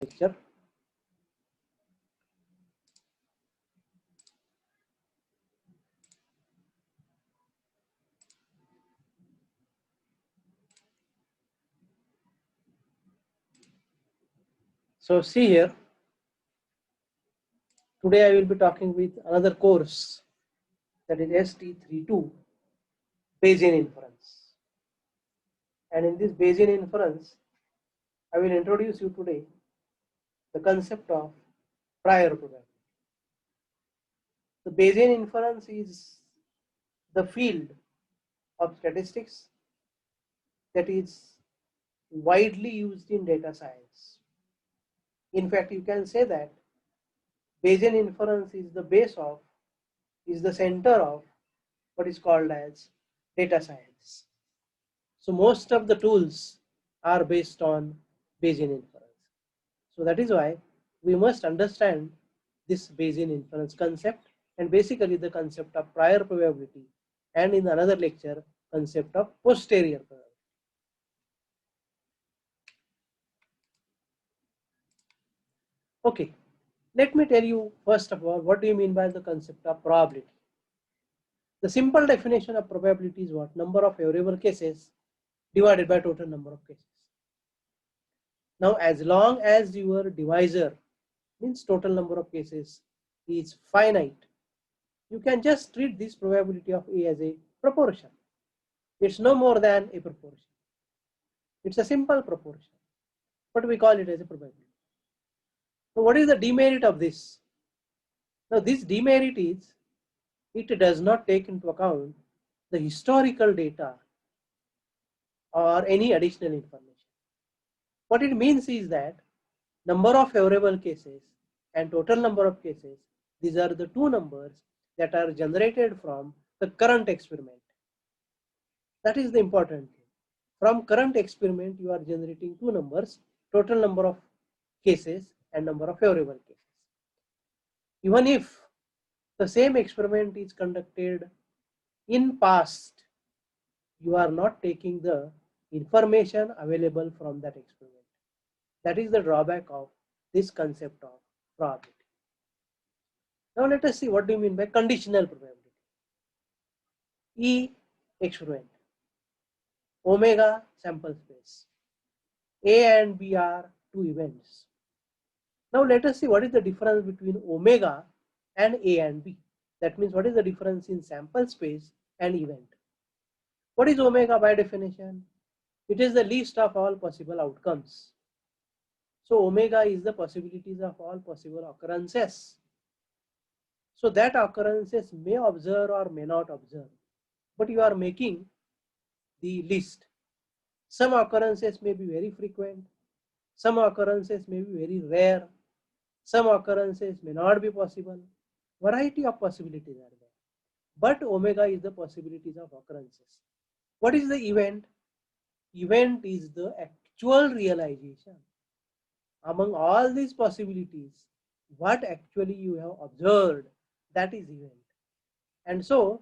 lecture. So see here, today I will be talking with another course, that is ST32 Bayesian inference. And in this Bayesian inference, I will introduce you today the concept of prior probability. The Bayesian inference is the field of statistics that is widely used in data science. In fact, you can say that Bayesian inference is the base of, is the center of what is called as data science. So most of the tools are based on Bayesian inference. So that is why we must understand this Bayesian inference concept and basically the concept of prior probability, and in another lecture concept of posterior probability. Okay, let me tell you first of all, what do you mean by the concept of probability? The simple definition of probability is what? Number of favorable cases divided by total number of cases. Now, as long as your divisor, means total number of cases, is finite, you can just treat this probability of A as a proportion. It's no more than a proportion. It's a simple proportion, but we call it as a probability. So what is the demerit of this? Now this demerit is, it does not take into account the historical data or any additional information. What it means is that number of favorable cases and total number of cases, these are the two numbers that are generated from the current experiment. That is the important thing. From current experiment, you are generating two numbers, total number of cases and number of favorable cases. Even if the same experiment is conducted in past, you are not taking the information available from that experiment. That is the drawback of this concept of probability. Now let us see, what do you mean by conditional probability? E experiment, omega sample space, A and B are two events. Now let us see what is the difference between omega and A and B. That means what is the difference in sample space and event. What is omega by definition? It is the least of all possible outcomes. So omega is the possibilities of all possible occurrences. So that occurrences may observe or may not observe, but you are making the list. Some occurrences may be very frequent, some occurrences may be very rare, some occurrences may not be possible. Variety of possibilities are there, but omega is the possibilities of occurrences. What is the event? Event is the actual realization. Among all these possibilities, what actually you have observed, that is event. And so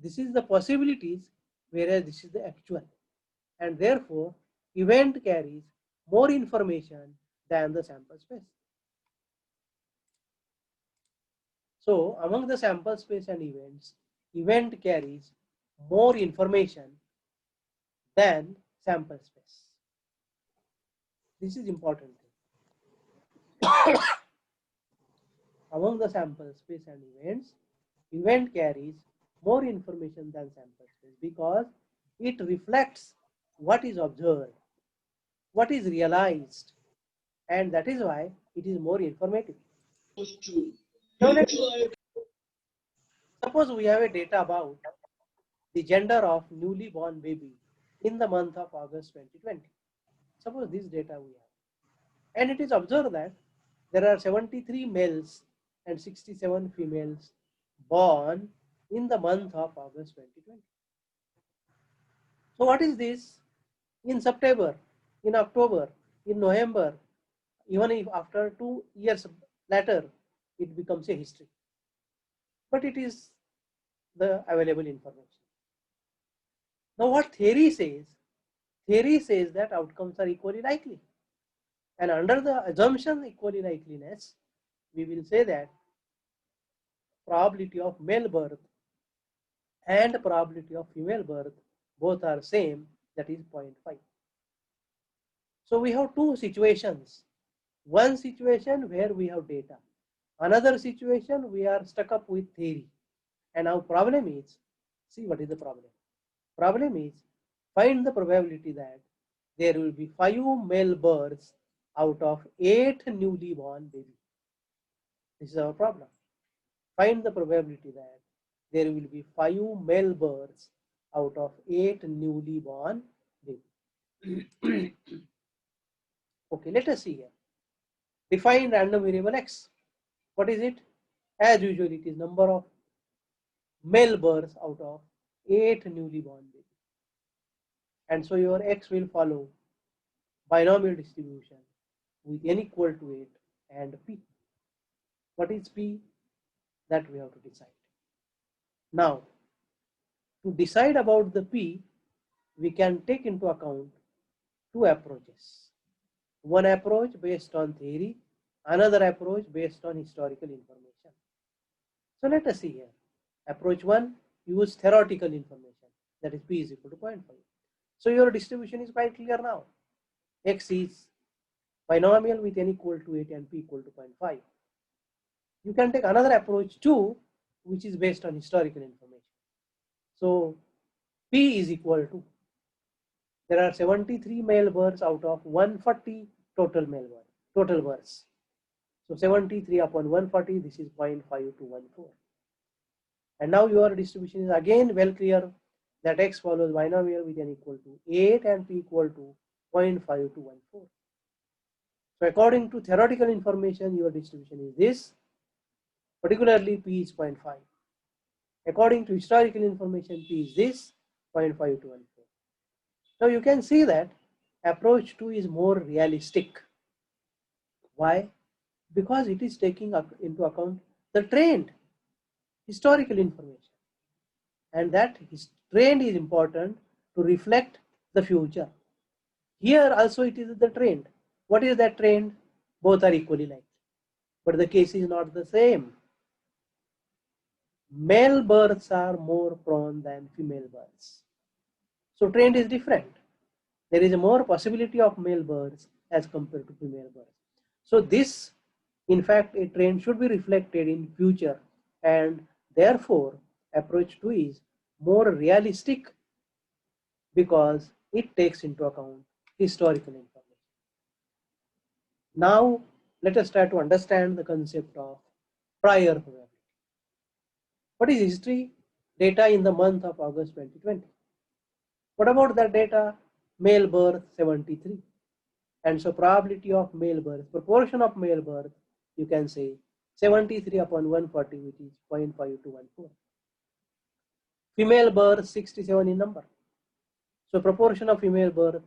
this is the possibilities, whereas this is the actual, and therefore event carries more information than the sample space. So among the sample space and events, event carries more information than sample space. This is important thing. Among the sample space and events, event carries more information than sample space because it reflects what is observed, what is realized, and that is why it is more informative. Now suppose we have a data about the gender of newly born baby in the month of August 2020. Suppose this data we have, and it is observed that there are 73 males and 67 females born in the month of August 2020. So what is this? In September, in October, in November, even if after 2 years later, it becomes a history. But it is the available information. Now what theory says? Theory says that outcomes are equally likely. And under the assumption equally likeliness, we will say that probability of male birth and probability of female birth both are same, that is 0.5. So we have two situations. One situation where we have data. Another situation we are stuck up with theory. And our problem is, see what is the problem? Problem is, find the probability that there will be 5 male births out of 8 newly born babies. This is our problem. Find the probability that there will be 5 male births out of 8 newly born babies. Okay, let us see here. Define random variable x. What is it? As usual, it is number of male births out of 8 newly born babies. And so your x will follow binomial distribution with n equal to 8 and p. What is p? That we have to decide. Now, to decide about the p, we can take into account two approaches. One approach based on theory, another approach based on historical information. So let us see here. Approach 1, use theoretical information, that is p is equal to 0.5. So your distribution is quite clear now. X is binomial with n equal to 8 and p equal to 0.5. You can take another approach too, which is based on historical information. So p is equal to, there are 73 male births out of 140 total births. So 73 upon 140, this is 0.5 to 14. And now your distribution is again well clear that x follows binomial with n equal to 8 and p equal to 0.5 to 14. So according to theoretical information, your distribution is this, particularly p is 0.5. According to historical information, p is this, 0.5 to 14. Now you can see that approach 2 is more realistic. Why? Because it is taking into account the trend, historical information. And that trend is important to reflect the future. Here also it is the trend. What is that trend? Both are equally likely. But the case is not the same. Male births are more prone than female births. So trend is different. There is a more possibility of male births as compared to female births. So this, in fact, a trend should be reflected in future, and therefore approach 2 is more realistic because it takes into account historical information. Now let us try to understand the concept of prior probability. What is history? Data in the month of August 2020. What about that data? Male birth 73. And so probability of male birth, proportion of male birth, you can say 73 upon 140, which is 0.5 to 14. Female birth 67 in number. So proportion of female birth,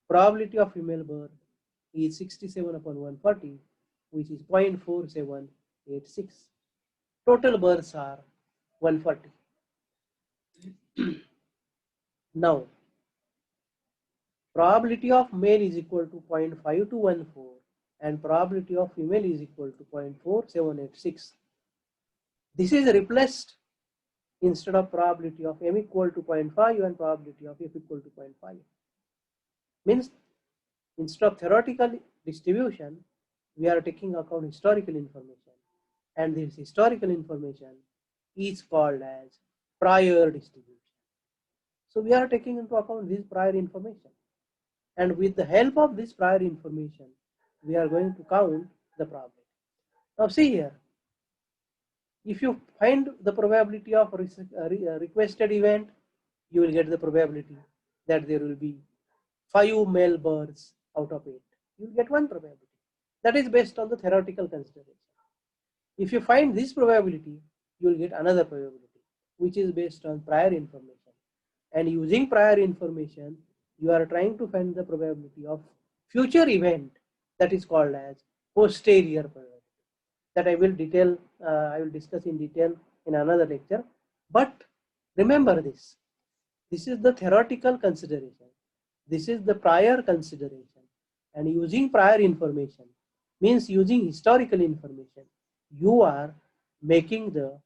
probability of female birth is 67 upon 140, which is 0.4786. Total births are 140. Now, probability of male is equal to 0.5 to 14 and probability of female is equal to 0.4786. This is replaced instead of probability of m equal to 0.5 and probability of f equal to 0.5. Means instead of theoretical distribution, we are taking account historical information, and this historical information is called as prior distribution. So we are taking into account this prior information, and with the help of this prior information, we are going to count the probability. Now see here, if you find the probability of requested event, you will get the probability that there will be 5 male births out of 8. You will get one probability. That is based on the theoretical consideration. If you find this probability, you will get another probability, which is based on prior information. And using prior information, you are trying to find the probability of future event, that is called as posterior probability. That I will discuss in detail in another lecture. But remember this. This is the theoretical consideration. This is the prior consideration. And using prior information means using historical information. You are making the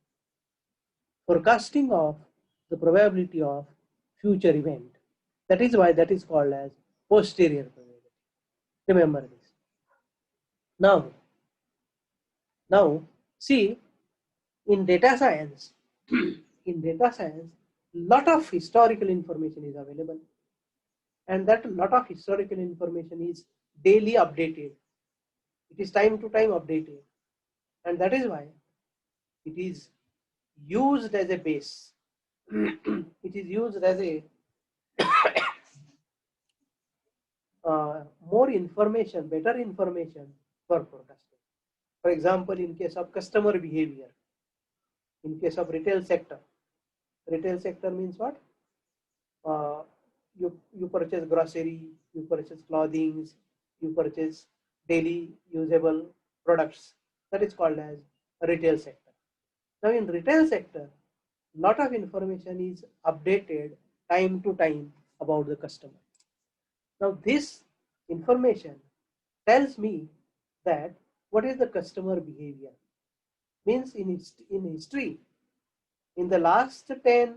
forecasting of the probability of future event. That is why that is called as posterior probability. Remember this. Now see, in data science, lot of historical information is available, and that lot of historical information is daily updated. It is time to time updated, and that is why it is used as a base. It is used as a more information, better information for forecasting. For example, in case of customer behavior, in case of retail sector means what? You purchase grocery, you purchase clothing, you purchase daily usable products. That is called as retail sector. Now in retail sector, lot of information is updated time to time about the customer. Now this information tells me that what is the customer behavior. Means in history, in the last 10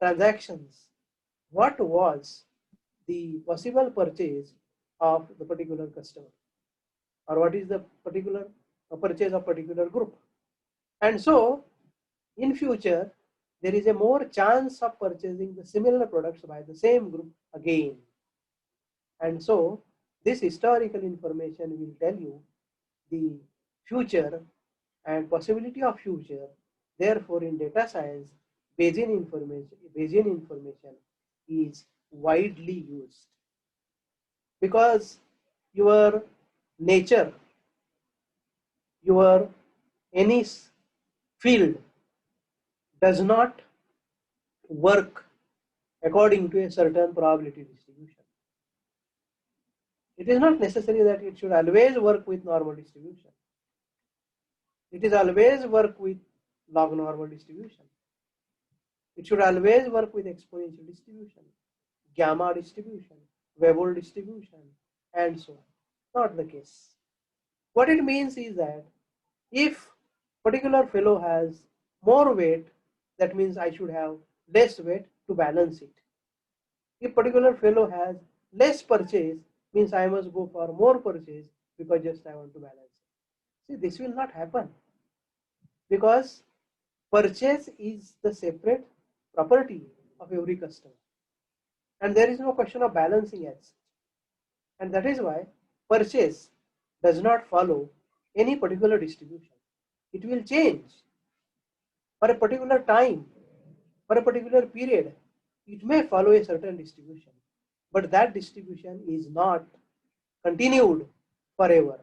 transactions, what was the possible purchase of the particular customer, or what is the particular purchase of particular group. And so in future, there is a more chance of purchasing the similar products by the same group again. And so this historical information will tell you the future and possibility of future. Therefore, in data science, Bayesian information is widely used, because your nature, your any field does not work according to a certain probability distribution. It is not necessary that it should always work with normal distribution. It is always work with log normal distribution. It should always work with exponential distribution, gamma distribution, Weibull distribution, and so on. Not the case. What it means is that if particular fellow has more weight, that means I should have less weight to balance it. If particular fellow has less purchase, means I must go for more purchase because just I want to balance it. See, this will not happen, because purchase is the separate property of every customer, and there is no question of balancing as such. And that is why purchase does not follow any particular distribution. It will change for a particular time, for a particular period. It may follow a certain distribution, but that distribution is not continued forever,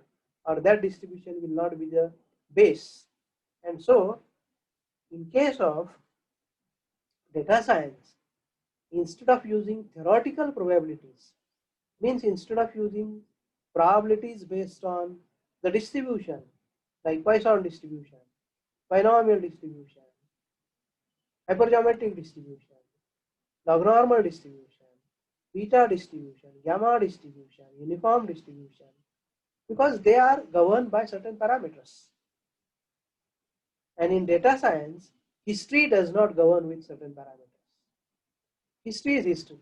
or that distribution will not be the base. And so in case of data science, instead of using theoretical probabilities, means instead of using probabilities based on the distribution like Poisson distribution, binomial distribution, hypergeometric distribution, log normal distribution, beta distribution, gamma distribution, uniform distribution, because they are governed by certain parameters. And in data science, history does not govern with certain parameters. History is history.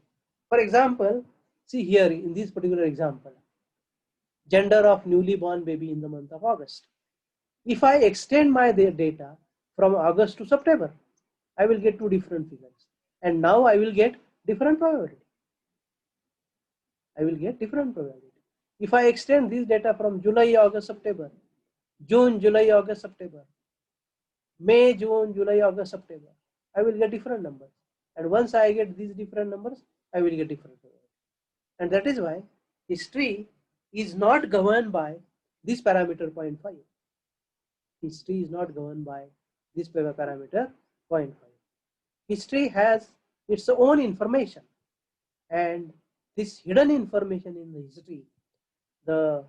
For example, see here in this particular example, gender of newly born baby in the month of August. If I extend my data from August to September, I will get two different figures. And now I will get different probability. I will get different probability. If I extend this data from July, August, September, June, July, August, September, May, June, July, August, September, I will get different numbers. And once I get these different numbers, I will get different probability. And that is why history is not governed by this parameter 0.5. History is not governed by this parameter 0.5. History has its own information, and this hidden information in the history, the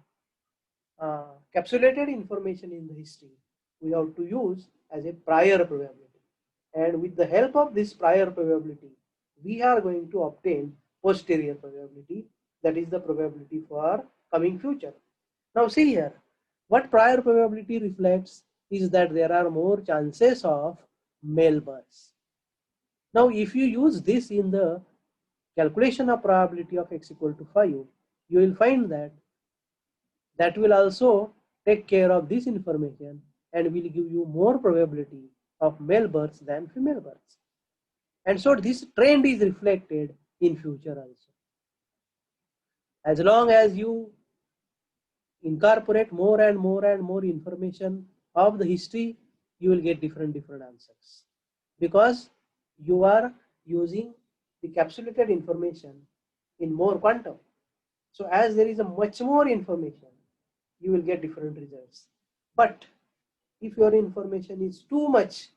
capsulated information in the history, we have to use as a prior probability. And with the help of this prior probability, we are going to obtain posterior probability, that is the probability for coming future. Now see here, what prior probability reflects is that there are more chances of male births. Now if you use this in the calculation of probability of x equal to 5, you will find that that will also take care of this information and will give you more probability of male births than female births. And so this trend is reflected in future also. As long as you incorporate more and more information of the history, you will get different answers, because you are using the capsulated information in more quantum. So as there is a much more information, you will get different results. But if your information is too much,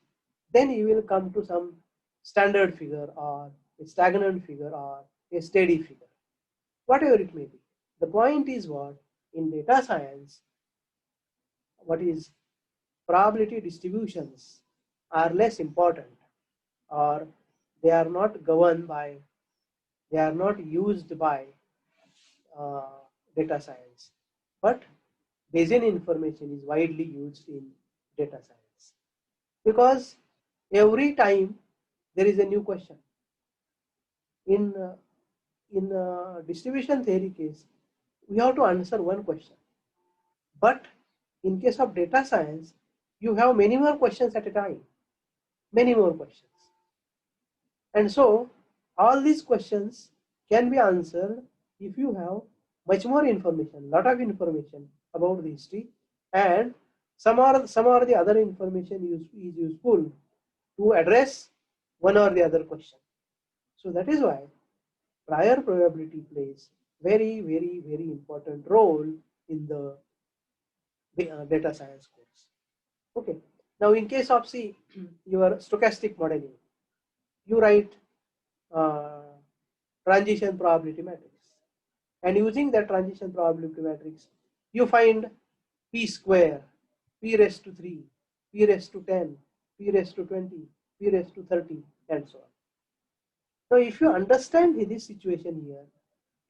then you will come to some standard figure or a stagnant figure or a steady figure, whatever it may be. The point is what? In data science, what is probability distributions are less important, or they are not governed by, they are not used by data science, but Bayesian information is widely used in data science, because every time there is a new question. In distribution theory case, we have to answer one question, but in case of data science, you have many more questions at a time, many more questions. And so all these questions can be answered if you have much more information, lot of information about the history, and some or the other information is useful to address one or the other question. So that is why prior probability plays very important role in the data science course. Okay. Now in case of your stochastic modeling, you write transition probability matrix, and using that transition probability matrix, you find p square, p raised to 3, p raised to 10, p raised to 20, p raised to 30, and so on. So if you understand this situation here,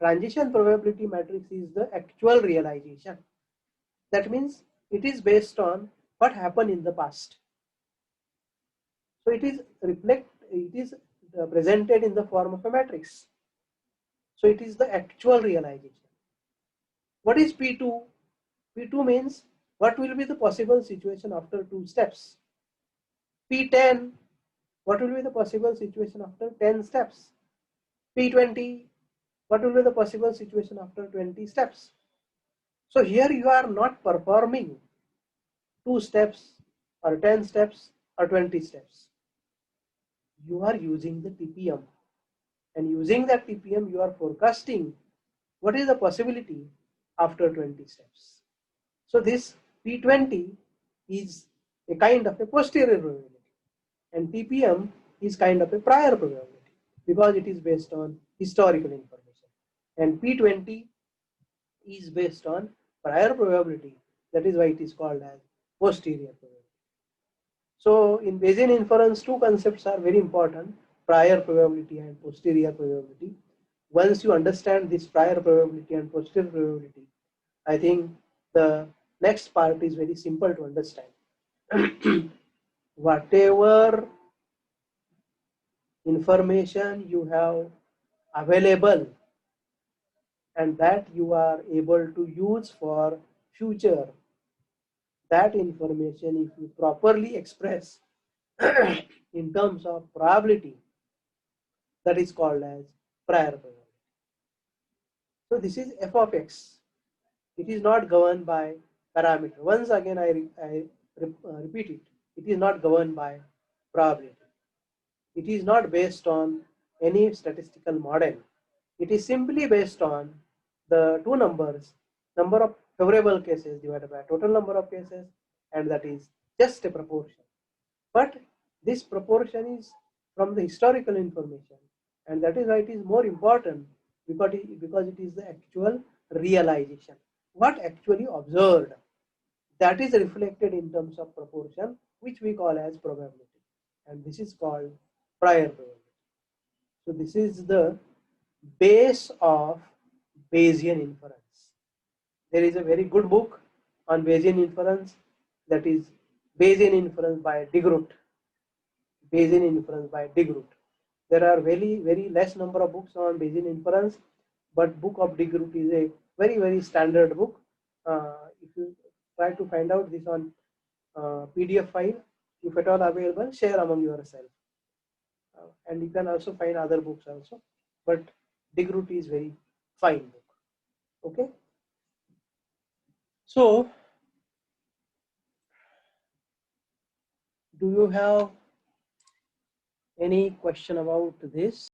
transition probability matrix is the actual realization. That means it is based on what happened in the past. So it is presented in the form of a matrix. So it is the actual realization. What is P2? P2 means what will be the possible situation after 2 steps. P10, what will be the possible situation after 10 steps. P20, what will be the possible situation after 20 steps. So here you are not performing 2 steps or 10 steps or 20 steps. You are using the TPM, and using that TPM you are forecasting what is the possibility after 20 steps. So this P20 is a kind of a posterior probability, and TPM is kind of a prior probability, because it is based on historical information, and P20 is based on prior probability. That is why it is called as posterior probability. So in Bayesian inference, two concepts are very important: prior probability and posterior probability. Once you understand this prior probability and posterior probability, I think the next part is very simple to understand. Whatever information you have available and that you are able to use for future, that information, if you properly express in terms of probability, that is called as prior probability. So this is f of x. It is not governed by parameter. Once again I repeat it. It is not governed by probability. It is not based on any statistical model. It is simply based on the two numbers, number of favorable cases divided by total number of cases, and that is just a proportion. But this proportion is from the historical information, and that is why it is more important, because it is the actual realization, what actually observed, that is reflected in terms of proportion, which we call as probability, and this is called prior probability. So this is the base of Bayesian inference. There is a very good book on Bayesian inference, that is Bayesian inference by DeGroot. Bayesian inference by DeGroot. There are very less number of books on Bayesian inference, but book of DeGroot is a very standard book. If you try to find out this on PDF file, if at all available, share among yourself. And you can also find other books also, but DeGroot is very fine book. Okay. So, do you have any question about this?